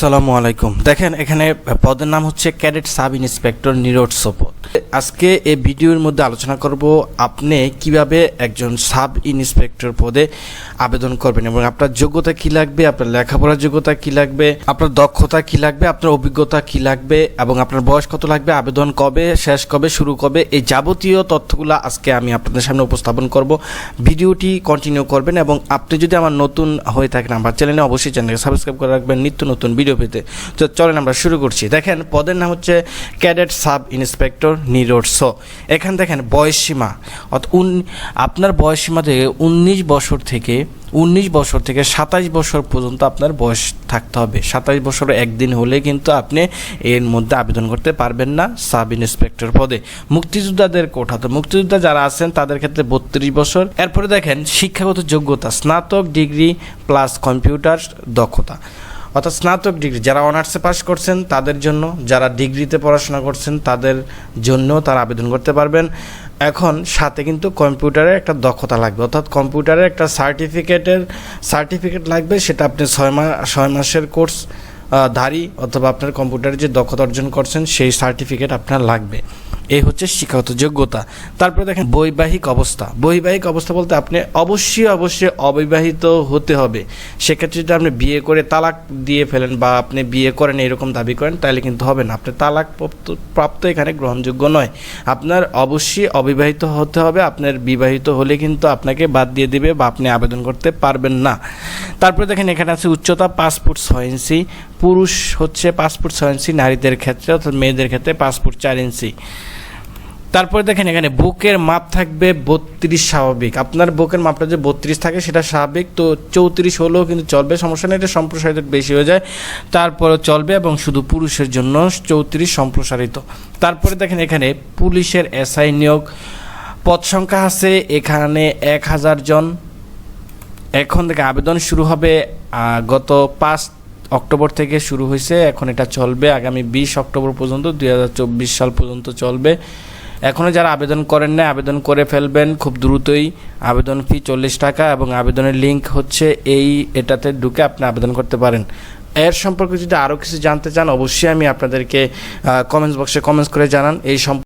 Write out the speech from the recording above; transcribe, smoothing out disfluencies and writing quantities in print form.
আসসালামু আলাইকুম। দেখেন এখানে পদের নাম হচ্ছে ক্যাডেট সাব ইন্সপেক্টর নিরোৎস পদ। আজকে এই ভিডিওর মধ্যে আলোচনা করব আপনি কিভাবে একজন সাব ইন্সপেক্টর পদে আবেদন করবেন এবং আপনার যোগ্যতা কি লাগবে, আপনার লেখাপড়ার যোগ্যতা কি লাগবে, আপনার দক্ষতা কি লাগবে, আপনার অভিজ্ঞতা কি লাগবে এবং আপনার বয়স কত লাগবে, আবেদন কবে শেষ কবে শুরু কবে, এই যাবতীয় তথ্যগুলো আজকে আমি আপনাদের সামনে উপস্থাপন করব। ভিডিওটি কন্টিনিউ করবেন এবং আপনি যদি আমার নতুন হয়ে থাকেন আমার চ্যানেলে অবশ্যই চ্যানেলকে সাবস্ক্রাইব করে রাখবেন নিত্য নতুন ভিডিও পেতে। তো চলেন আমরা শুরু করছি। দেখেন পদের নাম হচ্ছে ক্যাডেট সাব ইন্সপেক্টর নিরোৎস। এখানে দেখেন বয়সসীমা আপনার বয়সসীমা থেকে 19 বছর থেকে 27 বছর পর্যন্ত আপনার বয়স থাকতে হবে। 27 বছর একদিন হলে কিন্তু আপনি এর মধ্যে আবেদন করতে পারবেন না সাব ইন্সপেক্টর পদে। মুক্তিযোদ্ধাদের কোঠা, তো মুক্তিযোদ্ধা যারা আছেন তাদের ক্ষেত্রে 32 বছর। এরপরে দেখেন শিক্ষাগত যোগ্যতা স্নাতক ডিগ্রি প্লাস কম্পিউটার দক্ষতা, অর্থাৎ স্নাতক ডিগ্রি যারা অনার্সে পাস করছেন তাদের জন্য, যারা ডিগ্রিতে পড়াশোনা করছেন তাদের জন্য তারা আবেদন করতে পারবেন। এখন সাথে কিন্তু কম্পিউটারের একটা দক্ষতা লাগবে, অর্থাৎ কম্পিউটারের একটা সার্টিফিকেট লাগবে। সেটা আপনি 6 মাসের কোর্স ধারী অথবা আপনার কম্পিউটারে যে দক্ষতা অর্জন করছেন সেই সার্টিফিকেট আপনার লাগবে। এই হচ্ছে শিক্ষাগত যোগ্যতা। তারপরে দেখেন বৈবাহিক অবস্থা বলতে আপনি অবশ্যই অবিবাহিত হতে হবে। সেক্ষেত্রে যদি আপনি বিয়ে করে তালাক দিয়ে ফেলেন বা আপনি বিয়ে করেন এরকম দাবি করেন তাহলে কিন্তু হবে না, আপনি তালাক প্রাপ্ত এখানে গ্রহণযোগ্য নয়। আপনার অবশ্যই অবিবাহিত হতে হবে। আপনার বিবাহিত হলে কিন্তু আপনাকে বাদ দিয়ে দিবে বা আপনি আবেদন করতে পারবেন না। তারপরে দেখেন এখানে আছে উচ্চতা 5 ফুট 6 ইঞ্চি, পুরুষ হচ্ছে 5 ফুট 6 ইঞ্চি, নারীদের ক্ষেত্রে অর্থাৎ মেয়েদের ক্ষেত্রে 5 ফুট 4 ইঞ্চি। তারপরে দেখেন এখানে বুকের মাপ থাকবে 32 স্বাভাবিক। আপনার বুকের মাপটা যে 32 থাকে সেটা স্বাভাবিক, তো 34 হলেও কিন্তু চলবে, সমস্যা নেই। এটা সম্প্রসারিত বেশি হয়ে যায় তারপরেও চলবে এবং শুধু পুরুষের জন্য 34 সম্প্রসারিত। তারপরে দেখেন এখানে পুলিশের এসআই নিয়োগ, পদ সংখ্যা আছে এখানে 1000 জন। এখন থেকে আবেদন শুরু হবে গত 5 অক্টোবর থেকে শুরু হয়েছে, এখন এটা চলবে আগামী 20 অক্টোবর পর্যন্ত, 2024 সাল পর্যন্ত চলবে। এখনও যারা আবেদন করেন না আবেদন করে ফেলবেন খুব দ্রুতই। আবেদন ফি 40 টাকা এবং আবেদনের লিঙ্ক হচ্ছে এটাতে ঢুকে আপনি আবেদন করতে পারেন। এর সম্পর্কে যদি আরও কিছু জানতে চান অবশ্যই আমি আপনাদেরকে কমেন্টস বক্সে কমেন্টস করে জানান।